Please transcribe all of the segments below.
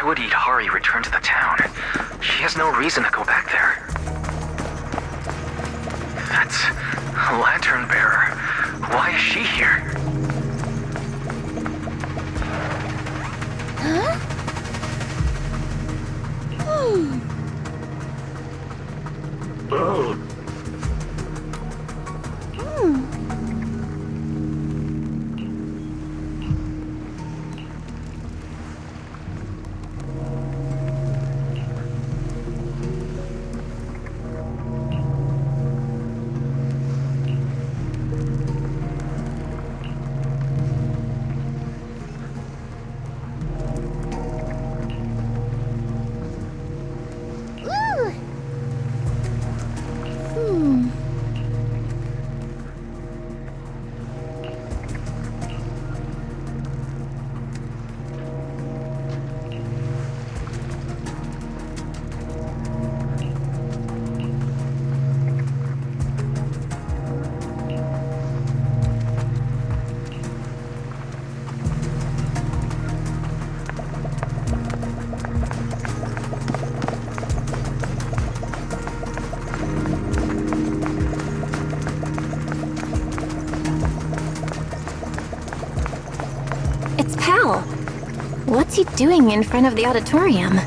would Idhari return to the town? She has no reason to go back there. That's a lantern bearer. Why is she here? Huh? It's Pal. What's he doing in front of the auditorium?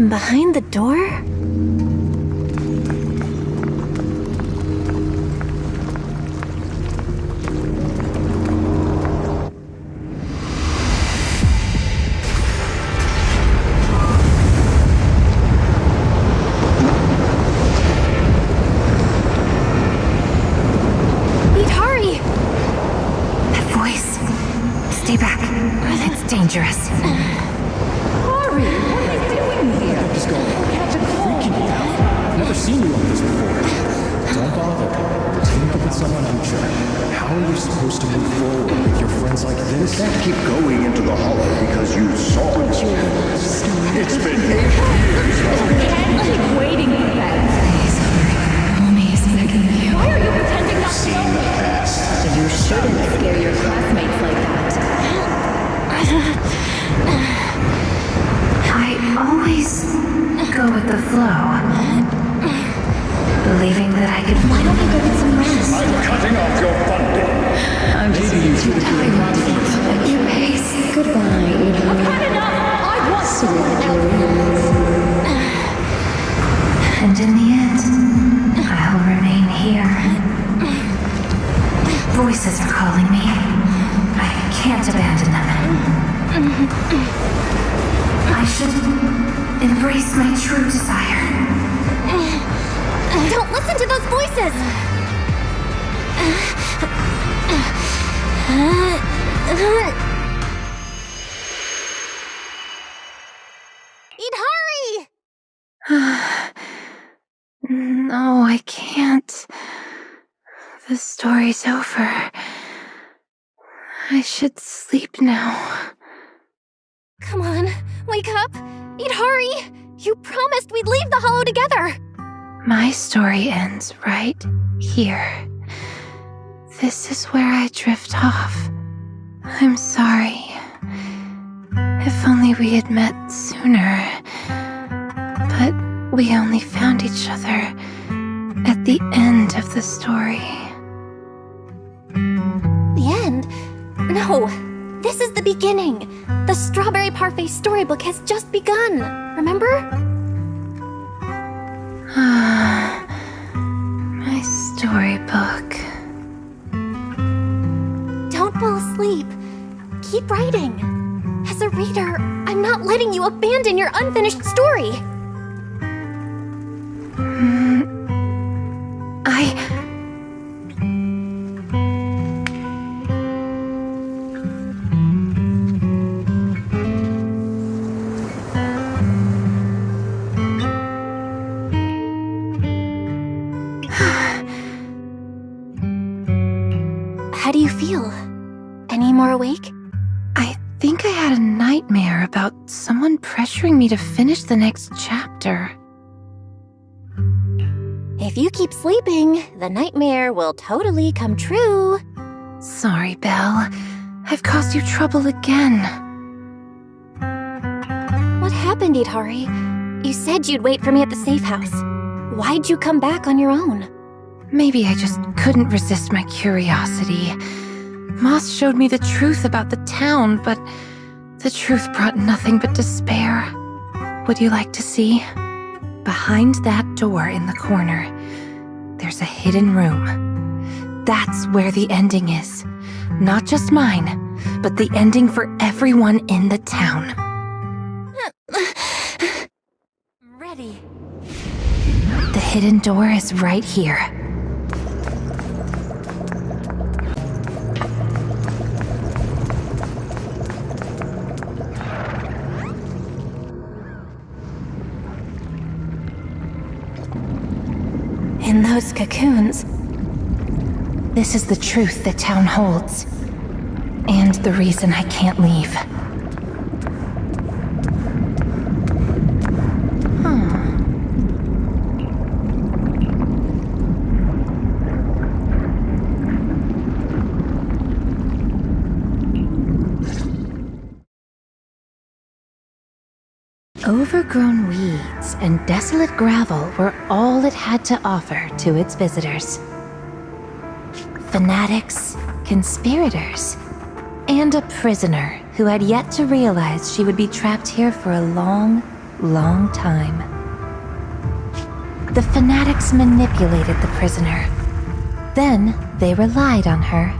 Behind the door? Idhari! That voice. Stay back. It's dangerous. Never seen you like this before. Don't bother. Pretend to be someone unsure. How are you supposed to move forward with your friends like this? You can't keep going into the hollow because you saw it. It's been 8 years. Can't keep waiting for that. Please, Mommy is begging you. Why are you pretending not to know me? You shouldn't scare your classmates like that. I always go with the flow. Believing that I could... Why don't we go get some rest? I'm cutting off your funding. I'm just too tired to get At your pace. Goodbye, I've had enough! I want And in the end, I'll remain here. Voices are calling me. I can't abandon them. I should embrace my true desire. Don't listen to those voices! Idhari! No, I can't. The story's over. I should sleep now. Come on, wake up! Idhari! You promised we'd leave the hollow together! My story ends right here. This is where I drift off. I'm sorry. If only we had met sooner. But we only found each other at the end of the story. The end? No, this is the beginning. The Strawberry Parfait storybook has just begun, remember? My storybook. Don't fall asleep. Keep writing. As a reader, I'm not letting you abandon your unfinished story. me to finish the next chapter. If you keep sleeping, the nightmare will totally come true. Sorry, Belle. I've caused you trouble again. What happened, Itari? You said you'd wait for me at the safe house. Why'd you come back on your own? Maybe I just couldn't resist my curiosity. Moss showed me the truth about the town, but the truth brought nothing but despair. Would you like to see? Behind that door in the corner, there's a hidden room. That's where the ending is. Not just mine, but the ending for everyone in the town. Ready. The hidden door is right here. In those cocoons. This is the truth the town holds. And the reason I can't leave. Overgrown weeds and desolate gravel were all it had to offer to its visitors. Fanatics, conspirators, and a prisoner who had yet to realize she would be trapped here for a long, long time. The fanatics manipulated the prisoner. Then they relied on her.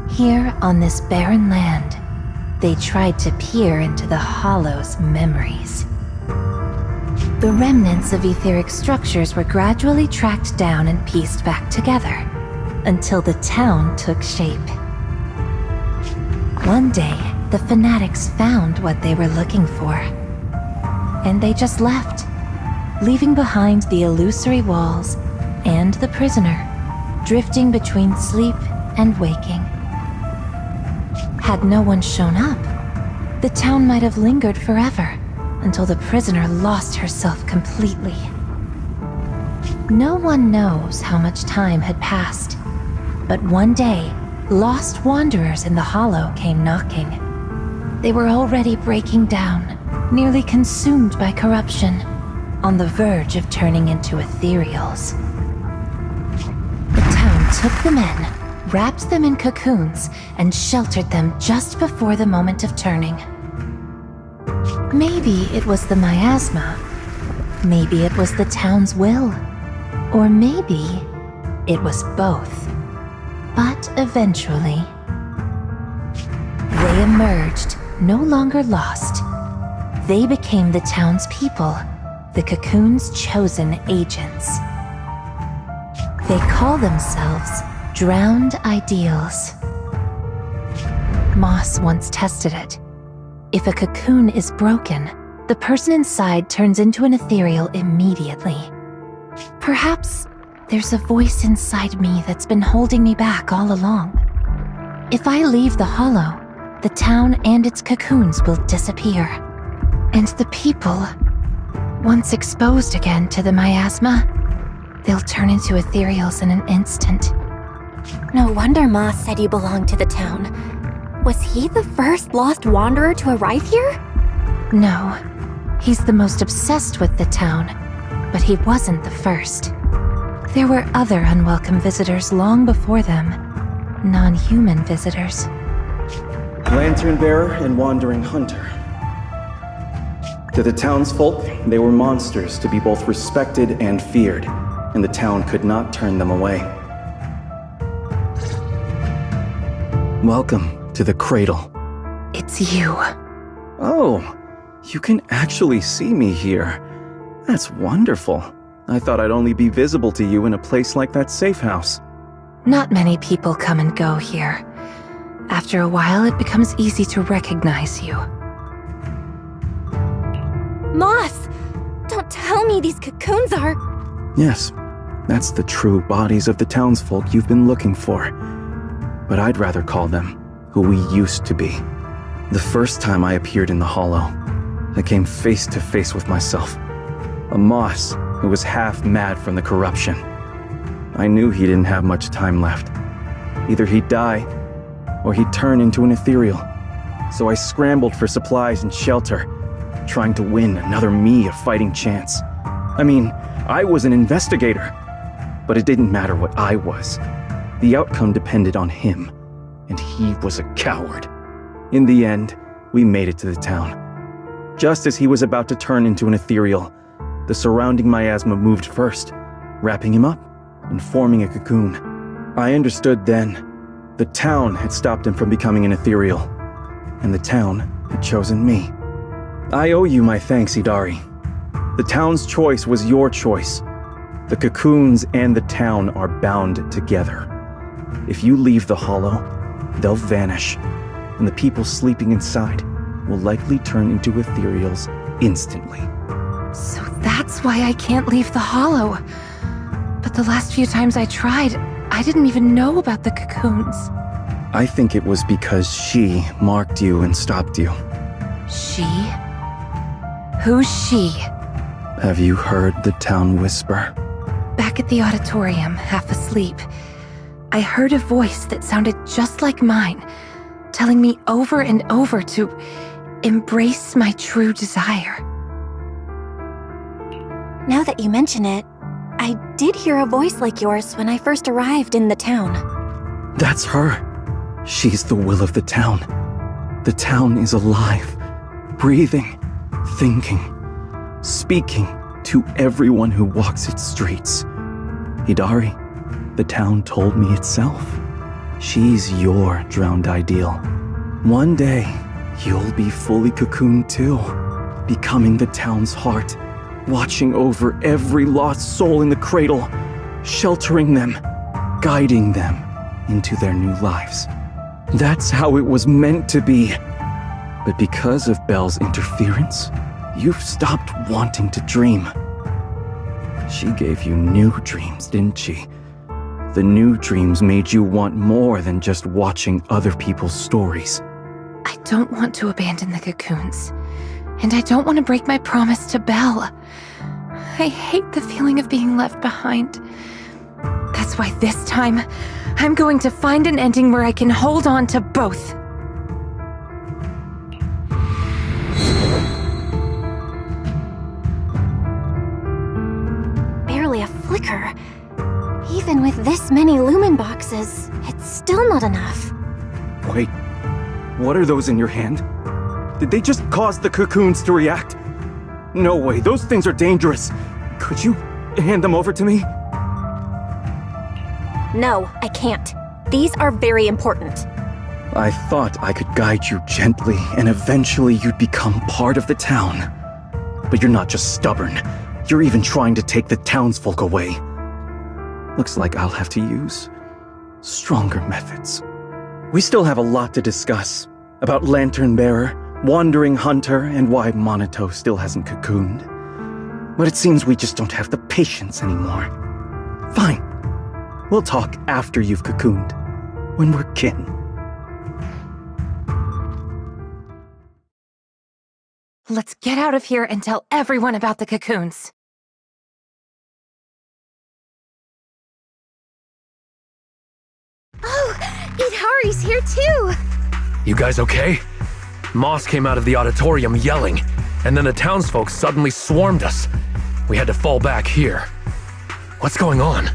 Here on this barren land, they tried to peer into the Hollow's memories. The remnants of etheric structures were gradually tracked down and pieced back together, until the town took shape. One day, the fanatics found what they were looking for. And they just left, leaving behind the illusory walls and the prisoner, drifting between sleep and waking. Had no one shown up, the town might have lingered forever, until the prisoner lost herself completely. No one knows how much time had passed, but one day, lost wanderers in the Hollow came knocking. They were already breaking down, nearly consumed by corruption, on the verge of turning into ethereals. The town took the men, wrapped them in cocoons, and sheltered them just before the moment of turning. Maybe it was the miasma. Maybe it was the town's will. Or maybe it was both. But eventually, they emerged, no longer lost. They became the town's people, the cocoon's chosen agents. They call themselves Drowned Ideals. Moss once tested it. If a cocoon is broken, the person inside turns into an ethereal immediately. Perhaps there's a voice inside me that's been holding me back all along. If I leave the Hollow, the town and its cocoons will disappear. And the people, once exposed again to the miasma, they'll turn into ethereals in an instant. No wonder Moss said you belonged to the town. Was he the first lost wanderer to arrive here? No, he's the most obsessed with the town, but he wasn't the first. There were other unwelcome visitors long before them, non-human visitors. Lantern bearer and wandering hunter. To the townsfolk, they were monsters to be both respected and feared, and the town could not turn them away. Welcome to the cradle. It's you. Oh, you can actually see me here. That's wonderful. I thought I'd only be visible to you in a place like that safe house. Not many people come and go here. After a while, it becomes easy to recognize you. Moss! Don't tell me these cocoons are... Yes, that's the true bodies of the townsfolk you've been looking for. But I'd rather call them who we used to be. The first time I appeared in the Hollow, I came face to face with myself. A Moss who was half mad from the corruption. I knew he didn't have much time left. Either he'd die, or he'd turn into an ethereal. So I scrambled for supplies and shelter, trying to win another me a fighting chance. I mean, I was an investigator, but it didn't matter what I was. The outcome depended on him, and he was a coward. In the end, we made it to the town. Just as he was about to turn into an ethereal, the surrounding miasma moved first, wrapping him up and forming a cocoon. I understood then. The town had stopped him from becoming an ethereal, and the town had chosen me. I owe you my thanks, Idari. The town's choice was your choice. The cocoons and the town are bound together. If you leave the hollow, they'll vanish, and the people sleeping inside will likely turn into ethereals instantly. So that's why I can't leave the hollow. But the last few times I tried, I didn't even know about the cocoons. I think it was because she marked you and stopped you. She? Who's she? Have you heard the town whisper? Back at the auditorium, half asleep, I heard a voice that sounded just like mine, telling me over and over to embrace my true desire. Now that you mention it, I did hear a voice like yours when I first arrived in the town. That's her. She's the will of the town. The town is alive, breathing, thinking, speaking to everyone who walks its streets. Hidari, the town told me itself. She's your drowned ideal. One day, you'll be fully cocooned too, becoming the town's heart, watching over every lost soul in the cradle, sheltering them, guiding them into their new lives. That's how it was meant to be. But because of Belle's interference, you've stopped wanting to dream. She gave you new dreams, didn't she? The new dreams made you want more than just watching other people's stories. I don't want to abandon the cocoons. And I don't want to break my promise to Belle. I hate the feeling of being left behind. That's why this time, I'm going to find an ending where I can hold on to both. Barely a flicker. Even with this many lumen boxes, it's still not enough. Wait, what are those in your hand? Did they just cause the cocoons to react? No way, those things are dangerous. Could you hand them over to me? No, I can't. These are very important. I thought I could guide you gently, and eventually you'd become part of the town. But you're not just stubborn. You're even trying to take the townsfolk away. Looks like I'll have to use stronger methods. We still have a lot to discuss about Lantern Bearer, Wandering Hunter, and why Monito still hasn't cocooned. But it seems we just don't have the patience anymore. Fine. We'll talk after you've cocooned, when we're kin. Let's get out of here and tell everyone about the cocoons. Oh, Idari's here too! You guys okay? Moss came out of the auditorium yelling, and then the townsfolk suddenly swarmed us. We had to fall back here. What's going on?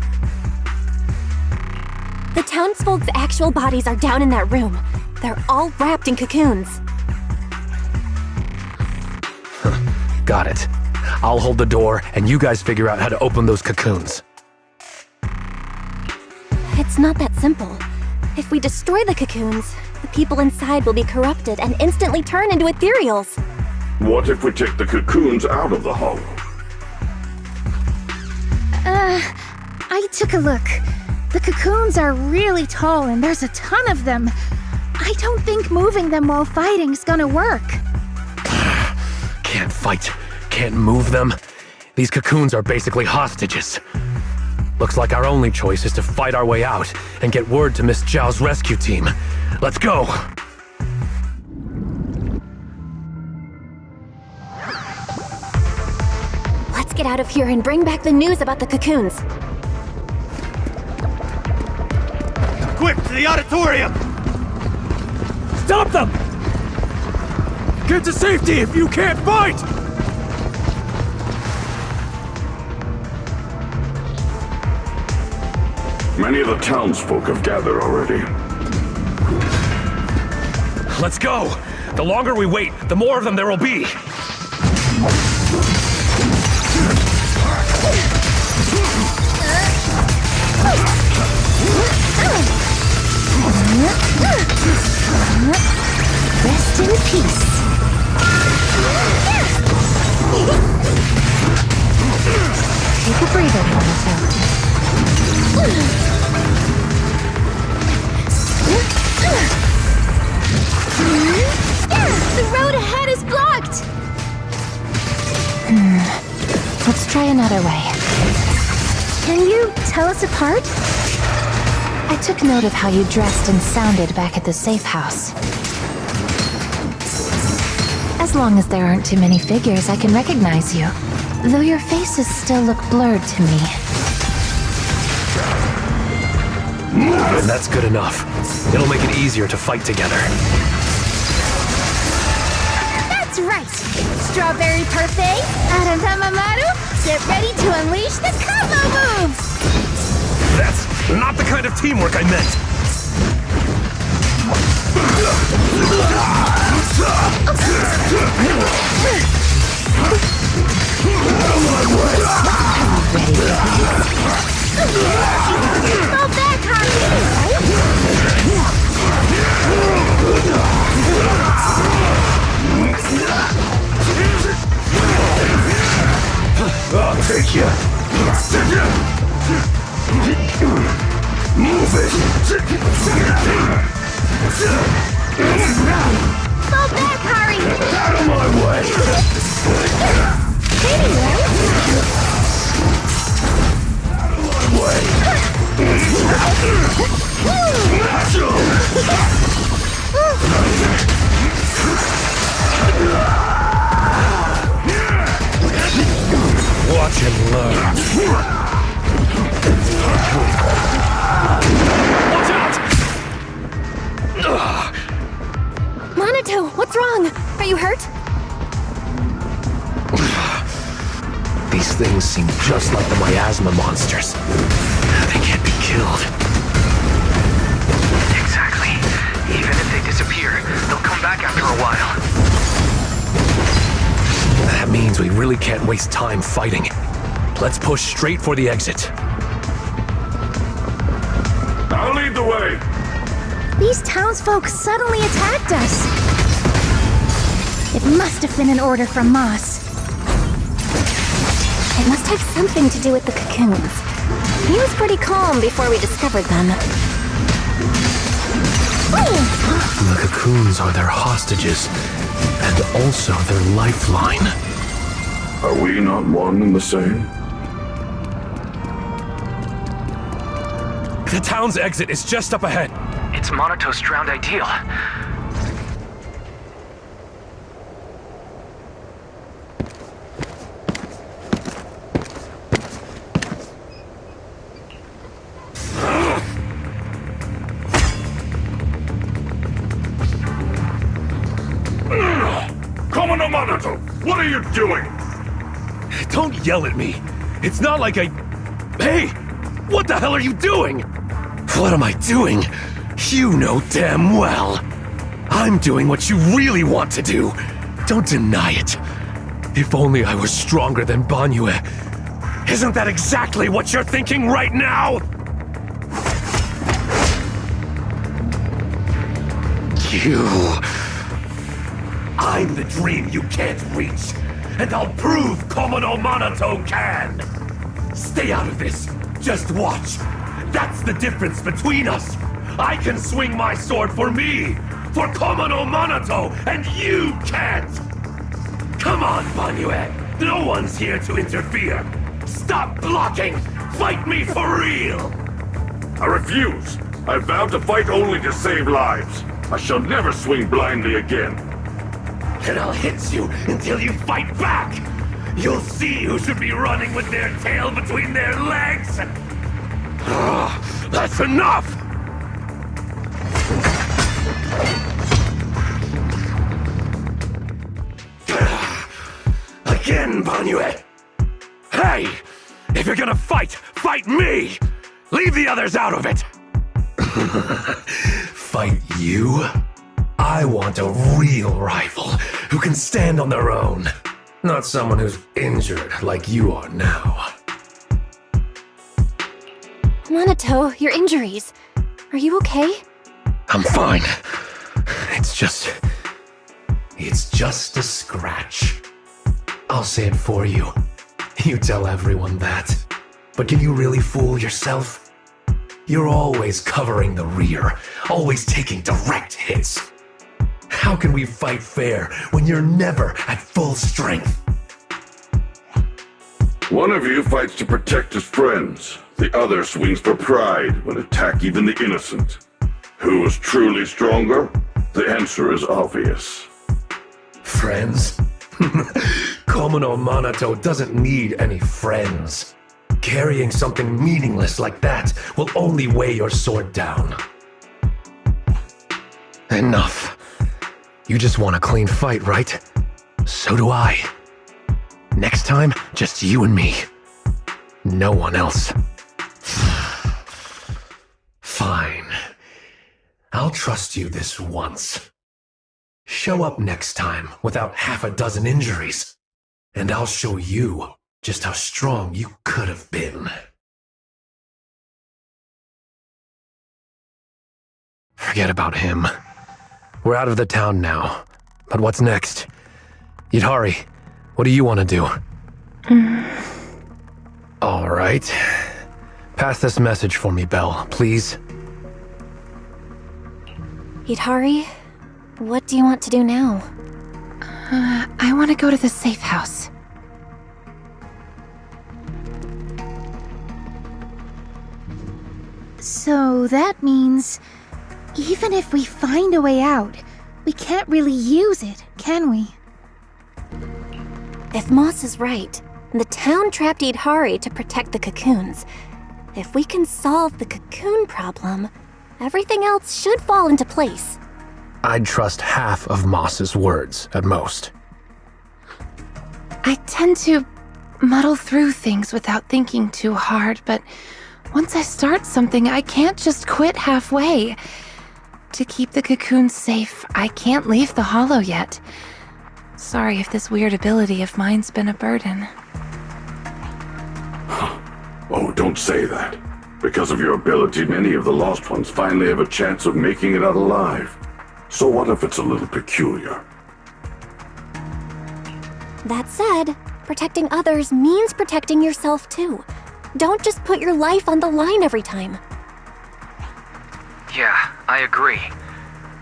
The townsfolk's actual bodies are down in that room. They're all wrapped in cocoons. Got it. I'll hold the door, and you guys figure out how to open those cocoons. It's not that simple. If we destroy the cocoons, the people inside will be corrupted and instantly turn into ethereals. What if we take the cocoons out of the hollow? I took a look. The cocoons are really tall and there's a ton of them. I don't think moving them while fighting's gonna work. Can't fight. Can't move them. These cocoons are basically hostages. Looks like our only choice is to fight our way out and get word to Miss Zhao's rescue team. Let's go! get out of here and bring back the news about the cocoons. Quick, to the auditorium! Stop them! Get to safety if you can't fight! Many of the townsfolk have gathered already. Let's go! The longer we wait, the more of them there will be! Rest in peace. Take a breather, Monato. The road ahead is blocked! Let's try another way. Can you tell us apart? I took note of how you dressed and sounded back at the safe house. As long as there aren't too many figures, I can recognize you. Though your faces still look blurred to me. And that's good enough. It'll make it easier to fight together. That's right! Strawberry Parfait, Arantamamaru, get ready to unleash the combo moves! That's not the kind of teamwork I meant! Fall back, I'll take you. Move it. Fall back, Harry! Out of my way. Watch and learn. Watch out! Monato, what's wrong? Are you hurt? These things seem just like the miasma monsters. They can't be killed. Exactly. Even if they disappear, they'll come back after a while. That means we really can't waste time fighting. Let's push straight for the exit. I'll lead the way. These townsfolk suddenly attacked us. It must have been an order from Moss. It must have something to do with the cocoons. He was pretty calm before we discovered them. The cocoons are their hostages, and also their lifeline. Are we not one and the same? The town's exit is just up ahead. It's Monato's drowned ideal. Commodore Monato, what are you doing? Don't yell at me. It's not like I... Hey! What the hell are you doing? What am I doing? You know damn well. I'm doing what you really want to do. Don't deny it. If only I was stronger than Banyue. Isn't that exactly what you're thinking right now? I'm the dream you can't reach, and I'll prove Komodo Monato can! Stay out of this. Just watch. That's the difference between us. I can swing my sword for me, for Komodo Monato, and you can't! Come on, Banyue. No one's here to interfere. Stop blocking! Fight me for real! I refuse. I vow to fight only to save lives. I shall never swing blindly again. And I'll hit you until you fight back! You'll see who should be running with their tail between their legs! That's enough! Again, Banyue! Hey! If you're gonna fight, fight me! Leave the others out of it! Fight you? I want a real rival who can stand on their own. Not someone who's injured like you are now. Monato, your injuries. Are you okay? I'm fine. It's just a scratch. I'll say it for you. You tell everyone that. But can you really fool yourself? You're always covering the rear, always taking direct hits. How can we fight fair when you're never at full strength? One of you fights to protect his friends. The other swings for pride when attack even the innocent. Who is truly stronger? The answer is obvious. Friends? Komono Monato doesn't need any friends. Carrying something meaningless like that will only weigh your sword down. Enough. You just want a clean fight, right? So do I. Next time, just you and me. No one else. Fine. I'll trust you this once. Show up next time without half a dozen injuries, and I'll show you just how strong you could have been. Forget about him. We're out of the town now. But what's next? Yidhari, what do you want to do? All right. Pass this message for me, Belle, please. Yidhari, what do you want to do now? I want to go to the safe house. So that means, even if we find a way out, we can't really use it, can we? If Moss is right, the town trapped Yidhari to protect the cocoons. If we can solve the cocoon problem, everything else should fall into place. I'd trust half of Moss's words, at most. I tend to muddle through things without thinking too hard, but once I start something, I can't just quit halfway. To keep the cocoons safe, I can't leave the hollow yet. Sorry if this weird ability of mine's been a burden. Oh, don't say that. Because of your ability, many of the lost ones finally have a chance of making it out alive. So what if it's a little peculiar? That said, protecting others means protecting yourself too. Don't just put your life on the line every time. Yeah, I agree.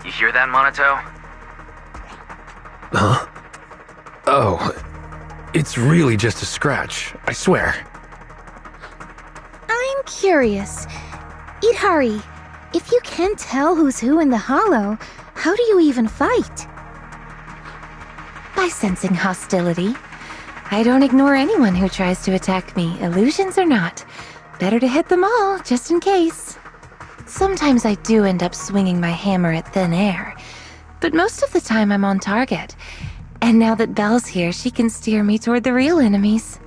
You hear that, Monato? Huh? Oh, it's really just a scratch, I swear. I'm curious. Yidhari, if you can't tell who's who in the hollow, how do you even fight? By sensing hostility. I don't ignore anyone who tries to attack me, illusions or not. Better to hit them all, just in case. Sometimes I do end up swinging my hammer at thin air, but most of the time I'm on target. And now that Belle's here, she can steer me toward the real enemies.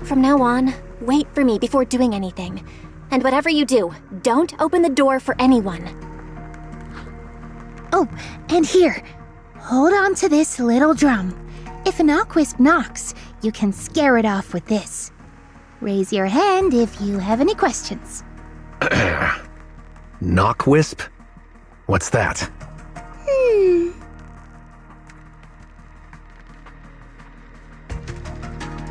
From now on, wait for me before doing anything. And whatever you do, don't open the door for anyone. Oh, and here, hold on to this little drum. If an Knockwisp knocks, you can scare it off with this. Raise your hand if you have any questions. Knockwisp? What's that?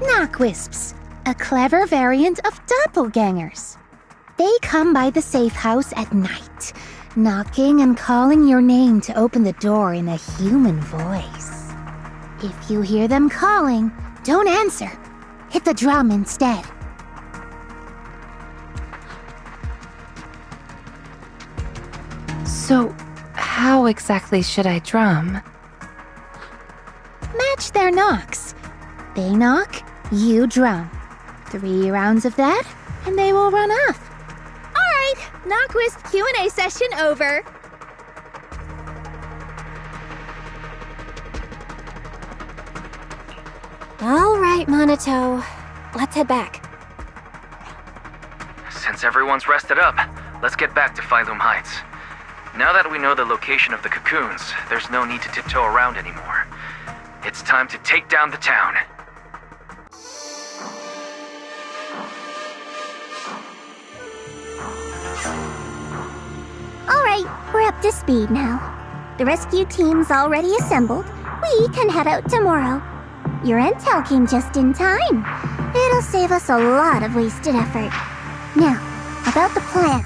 Knockwisps, a clever variant of doppelgangers. They come by the safe house at night, knocking and calling your name to open the door in a human voice. If you hear them calling, don't answer. Hit the drum instead. So, how exactly should I drum? Match match their knocks. They knock, you drum. 3 rounds of that, and they will run off. Alright, knock wisp Q&A session over. All right, Monato. Let's head back. Since everyone's rested up, let's get back to Phylum Heights. Now that we know the location of the cocoons, there's no need to tiptoe around anymore. It's time to take down the town. Alright, we're up to speed now. The rescue team's already assembled. We can head out tomorrow. Your intel came just in time. It'll save us a lot of wasted effort. Now, about the plan.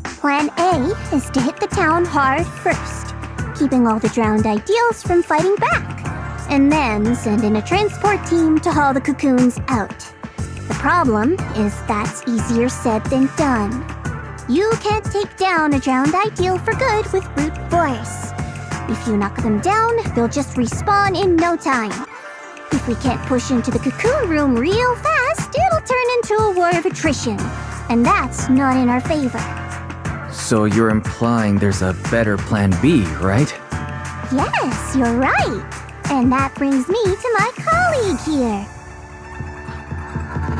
Plan A is to hit the town hard first, keeping all the drowned ideals from fighting back, and then send in a transport team to haul the cocoons out. The problem is that's easier said than done. You can't take down a drowned ideal for good with brute force. If you knock them down, they'll just respawn in no time. If we can't push into the cocoon room real fast, it'll turn into a war of attrition, and that's not in our favor. So you're implying there's a better plan B, right? Yes, you're right. And that brings me to my colleague here.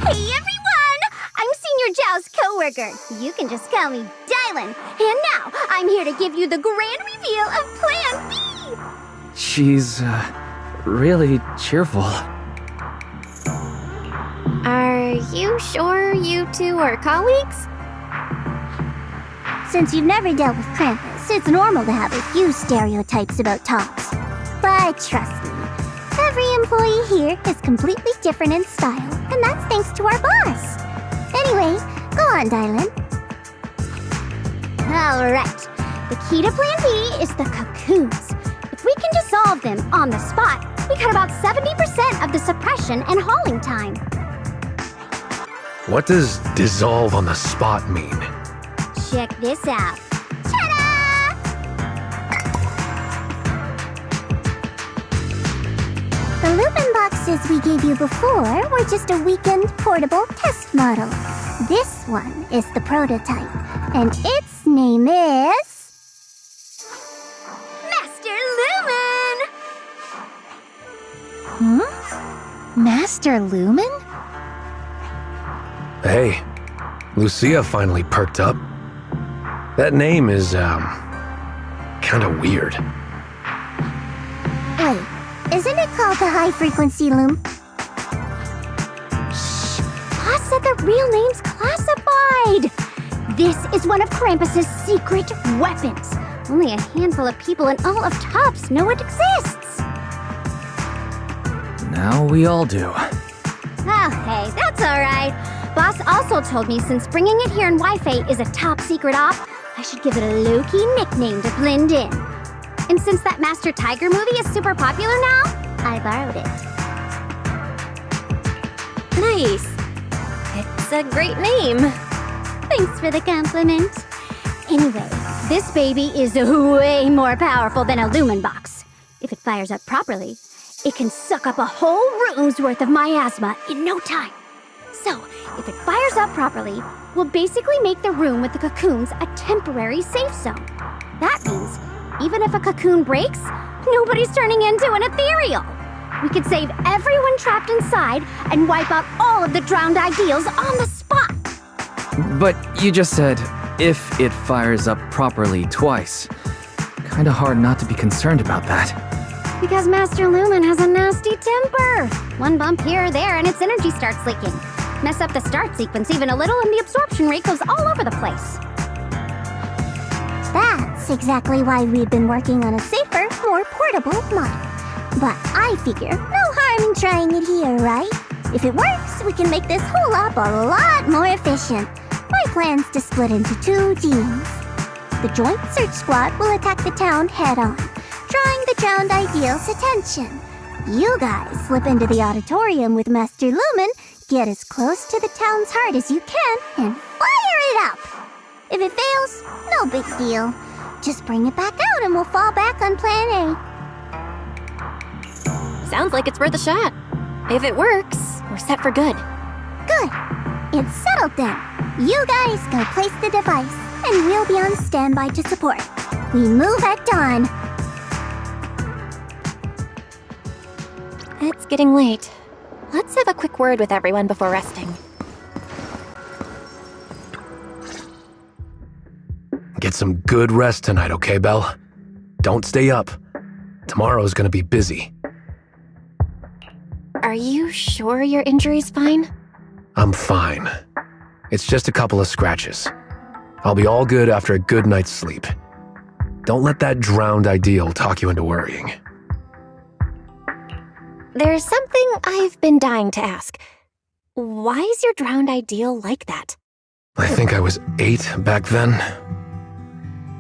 Hey everyone! I'm Senior Zhao's co-worker. You can just call me Dylan. And now, I'm here to give you the grand reveal of Plan B! She's, really cheerful. Are you sure you two are colleagues? Since you've never dealt with Krampus, it's normal to have a few stereotypes about tops. But trust me, every employee here is completely different in style, and that's thanks to our boss. Anyway, go on, Dylan. Alright, the key to Plan B is the cocoons. If we can dissolve them on the spot, we cut about 70% of the suppression and hauling time. What does dissolve on the spot mean? Check this out. Ta-da! The Lupin boxes we gave you before were just a weekend portable test model. This one is the prototype, and its name is... Master Lumen! Huh? Master Lumen? Hey, Lucia finally perked up. That name is, kinda weird. Wait, isn't it called the High Frequency Loom? Shh! Boss said the real name's classified! This is one of Krampus's secret weapons. Only a handful of people in all of Tops know it exists. Now we all do. Oh, hey, that's alright. Boss also told me since bringing it here in Wi-Fi is a top secret op, I should give it a low-key nickname to blend in. And since that Master Tiger movie is super popular now, I borrowed it. Nice. It's a great name. Thanks for the compliment. Anyway, this baby is way more powerful than a Lumen box. If it fires up properly, it can suck up a whole room's worth of miasma in no time. So, if it fires up properly, we'll basically make the room with the cocoons a temporary safe zone. That means, even if a cocoon breaks, nobody's turning into an ethereal. We could save everyone trapped inside and wipe out all of the drowned ideals on the spot. But you just said, if it fires up properly twice. Kinda hard not to be concerned about that. Because Master Lumen has a nasty temper. One bump here or there and its energy starts leaking. Mess up the start sequence even a little and the absorption rate goes all over the place. That's exactly why we've been working on a safer, more portable model. But I figure no harm in trying it here, right? If it works, we can make this whole op a lot more efficient. My plan's to split into 2 teams. The Joint Search Squad will attack the town head-on, drawing the drowned ideal's attention. You guys slip into the auditorium with Master Lumen, get as close to the town's heart as you can, and fire it up! If it fails, no big deal. Just bring it back out and we'll fall back on Plan A. Sounds like it's worth a shot. If it works, we're set for good. Good. It's settled then. You guys go place the device, and we'll be on standby to support. We move at dawn. It's getting late. Let's have a quick word with everyone before resting. Get some good rest tonight, okay, Belle? Don't stay up. Tomorrow's gonna be busy. Are you sure your injury's fine? I'm fine. It's just a couple of scratches. I'll be all good after a good night's sleep. Don't let that drowned ideal talk you into worrying. There's something I've been dying to ask. Why is your drowned ideal like that? I think I was 8 back then.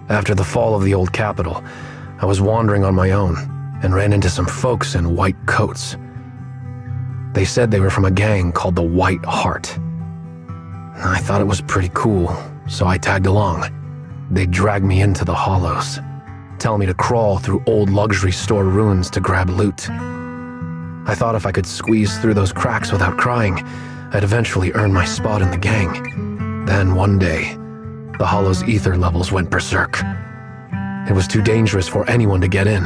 After the fall of the old capital, I was wandering on my own and ran into some folks in white coats. They said they were from a gang called the White Heart. I thought it was pretty cool, so I tagged along. They dragged me into the hollows, telling me to crawl through old luxury store ruins to grab loot. I thought if I could squeeze through those cracks without crying, I'd eventually earn my spot in the gang. Then one day, the hollow's ether levels went berserk. It was too dangerous for anyone to get in.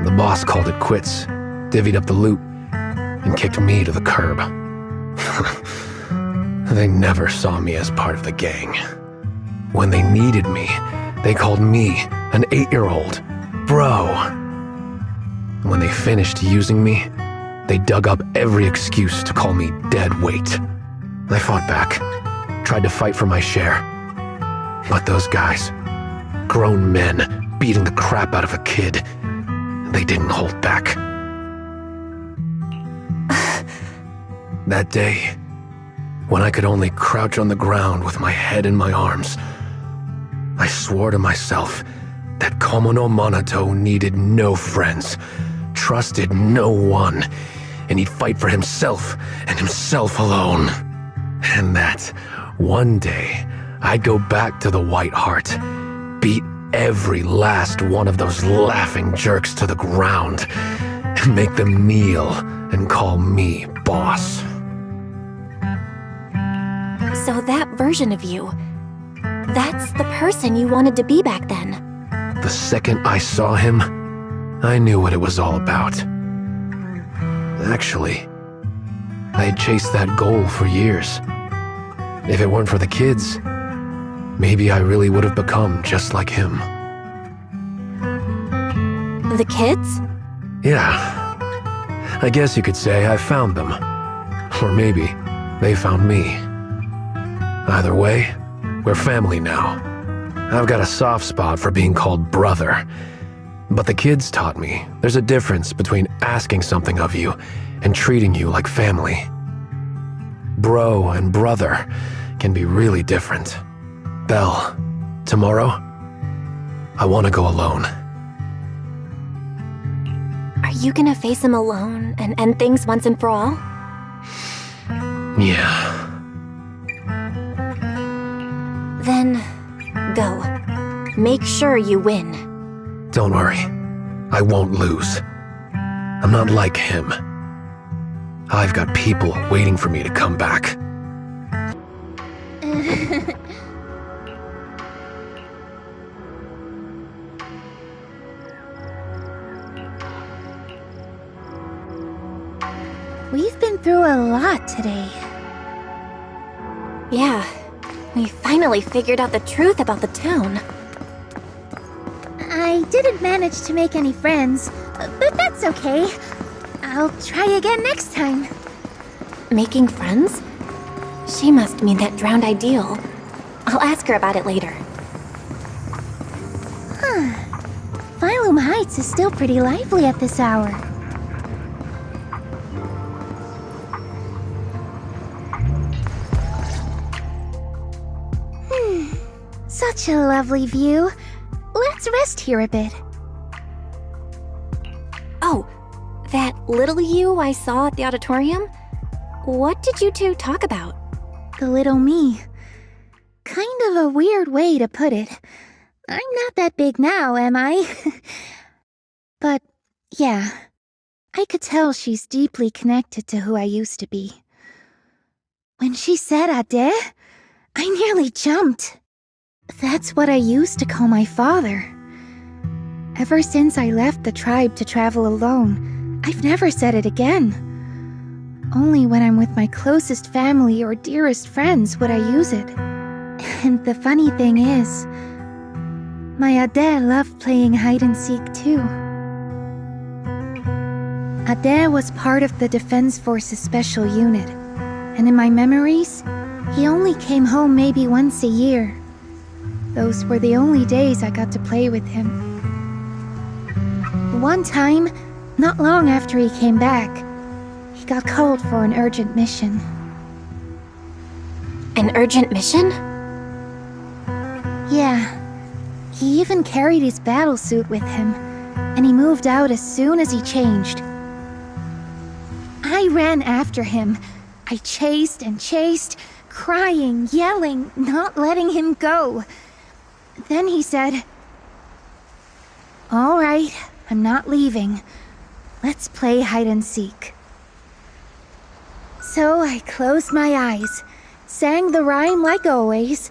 The boss called it quits, divvied up the loot, and kicked me to the curb. They never saw me as part of the gang. When they needed me, they called me an 8-year-old bro. When they finished using me, they dug up every excuse to call me dead weight. I fought back, tried to fight for my share. But those guys, grown men beating the crap out of a kid, they didn't hold back. That day, when I could only crouch on the ground with my head in my arms, I swore to myself that Komo no Monato needed no friends, trusted no one, and he'd fight for himself and himself alone. And that one day, I'd go back to the White Heart, beat every last one of those laughing jerks to the ground, and make them kneel and call me boss. So that version of you, that's the person you wanted to be back then. The second I saw him, I knew what it was all about. Actually, I had chased that goal for years. If it weren't for the kids, maybe I really would have become just like him. The kids? Yeah. I guess you could say I found them. Or maybe they found me. Either way, we're family now. I've got a soft spot for being called brother. But the kids taught me there's a difference between asking something of you and treating you like family. Bro and brother can be really different. Belle, tomorrow, I want to go alone. Are you gonna face him alone and end things once and for all? Yeah. Then, go. Make sure you win. Don't worry. I won't lose. I'm not like him. I've got people waiting for me to come back. We've been through a lot today. Yeah, we finally figured out the truth about the town. I didn't manage to make any friends, but that's okay. I'll try again next time. Making friends? She must mean that drowned ideal. I'll ask her about it later. Phylum Heights is still pretty lively at this hour. Such a lovely view. Let's rest here a bit. Oh, that little you I saw at the auditorium? What did you two talk about? The little me. Kind of a weird way to put it. I'm not that big now, am I? But, yeah. I could tell she's deeply connected to who I used to be. When she said Ade, I nearly jumped. That's what I used to call my father. Ever since I left the tribe to travel alone, I've never said it again. Only when I'm with my closest family or dearest friends would I use it. And the funny thing is, my Ade loved playing hide-and-seek too. Ade was part of the Defense Forces Special Unit, and in my memories, he only came home maybe once a year. Those were the only days I got to play with him. One time, not long after he came back, he got called for an urgent mission. An urgent mission? Yeah. He even carried his battlesuit with him, and he moved out as soon as he changed. I ran after him. I chased and chased, crying, yelling, not letting him go. Then he said, "All right, I'm not leaving. Let's play hide-and-seek." So I closed my eyes, sang the rhyme like always,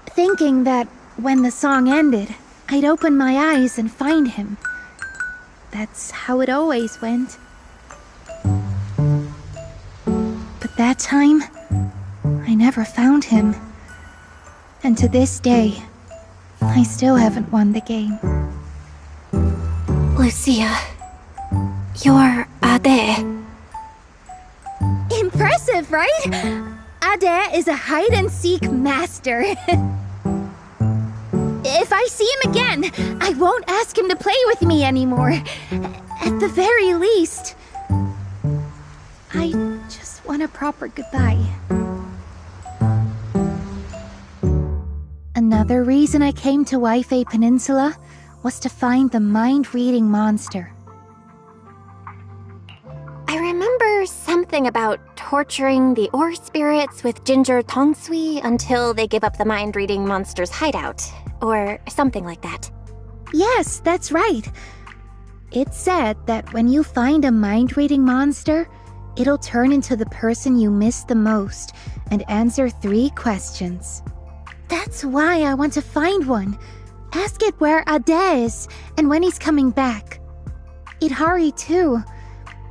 thinking that when the song ended, I'd open my eyes and find him. That's how it always went. But that time, I never found him. And to this day, I still haven't won the game. Lucia, you're Ade. Impressive, right? Ade is a hide-and-seek master. If I see him again, I won't ask him to play with me anymore. At the very least, I just want a proper goodbye. Another reason I came to Waifei Peninsula was to find the mind-reading monster. I remember something about torturing the ore spirits with ginger tongsui until they give up the mind-reading monster's hideout, or something like that. Yes, that's right. It said that when you find a mind-reading monster, it'll turn into the person you miss the most and answer 3 questions. That's why I want to find one. Ask it where Ade is and when he's coming back. Idhari too.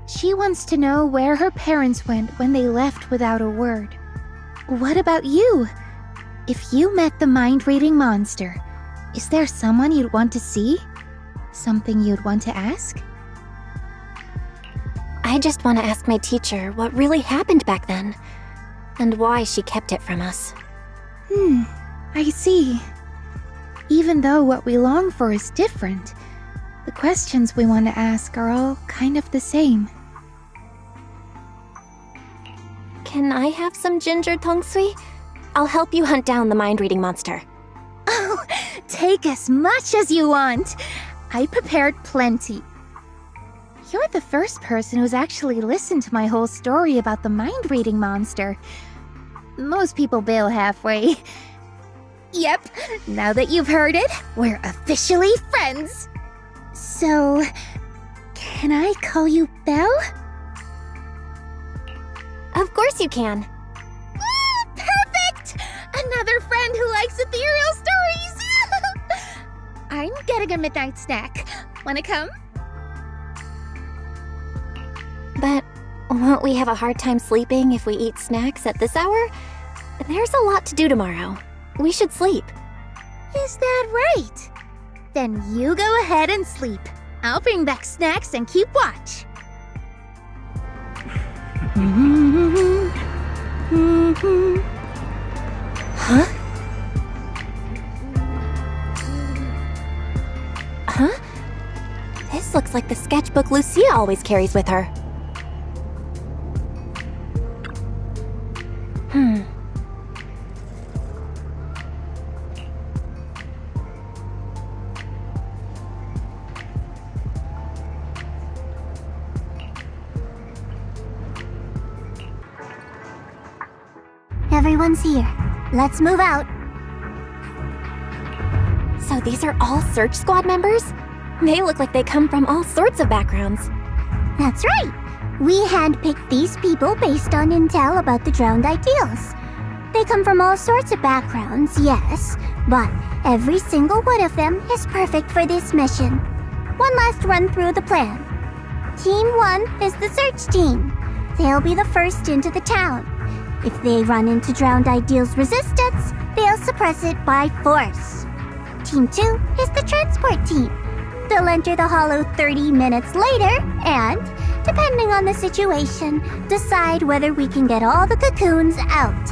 She wants to know where her parents went when they left without a word. What about you? If you met the mind-reading monster, is there someone you'd want to see? Something you'd want to ask? I just want to ask my teacher what really happened back then, and why she kept it from us. I see. Even though what we long for is different, the questions we want to ask are all kind of the same. Can I have some ginger tongsui? I'll help you hunt down the mind-reading monster. oh, take as much as you want. I prepared plenty. You're the first person who's actually listened to my whole story about the mind-reading monster. Most people bail halfway. Yep, now that you've heard it, we're officially friends. So, can I call you Belle? Of course you can. Perfect! Another friend who likes ethereal stories! I'm getting a midnight snack. Wanna come? But won't we have a hard time sleeping if we eat snacks at this hour? There's a lot to do tomorrow. We should sleep. Is that right? Then you go ahead and sleep. I'll bring back snacks and keep watch. Huh? Huh? This looks like the sketchbook Lucia always carries with her. Everyone's here. Let's move out. So these are all search squad members? They look like they come from all sorts of backgrounds. That's right. We handpicked these people based on intel about the drowned ideals. They come from all sorts of backgrounds, yes, but every single one of them is perfect for this mission. One last run through the plan. Team 1 is the search team. They'll be the first into the town. If they run into drowned ideals resistance, they'll suppress it by force. Team 2 is the transport team. They'll enter the hollow 30 minutes later and, depending on the situation, decide whether we can get all the cocoons out.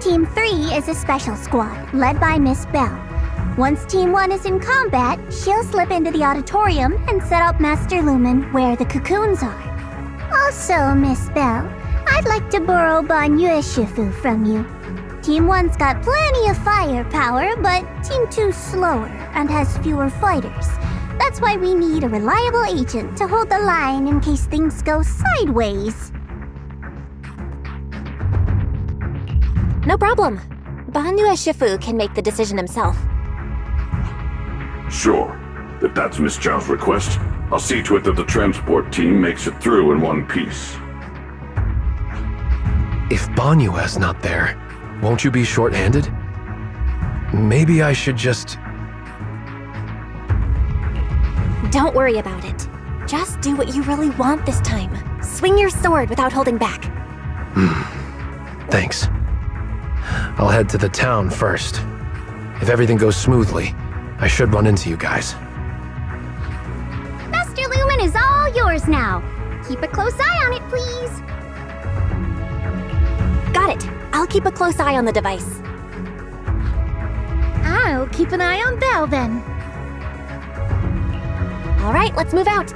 Team 3 is a special squad, led by Miss Bell. Once Team 1 is in combat, she'll slip into the auditorium and set up Master Lumen where the cocoons are. Also, Miss Bell, I'd like to borrow Banyue Shifu from you. Team 1's got plenty of firepower, but Team 2's slower and has fewer fighters. That's why we need a reliable agent to hold the line in case things go sideways. No problem. Banyue Shifu can make the decision himself. Sure. If that's Miss Zhao's request, I'll see to it that the transport team makes it through in one piece. If Banyue's not there, won't you be short-handed? Maybe I should just... Don't worry about it. Just do what you really want this time. Swing your sword without holding back. Thanks. I'll head to the town first. If everything goes smoothly, I should run into you guys. Master Lumen is all yours now. Keep a close eye on it, please. Got it. I'll keep a close eye on the device. I'll keep an eye on Belle then. All right, let's move out.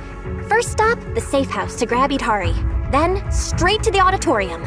First stop, the safe house to grab Itari. Then, straight to the auditorium.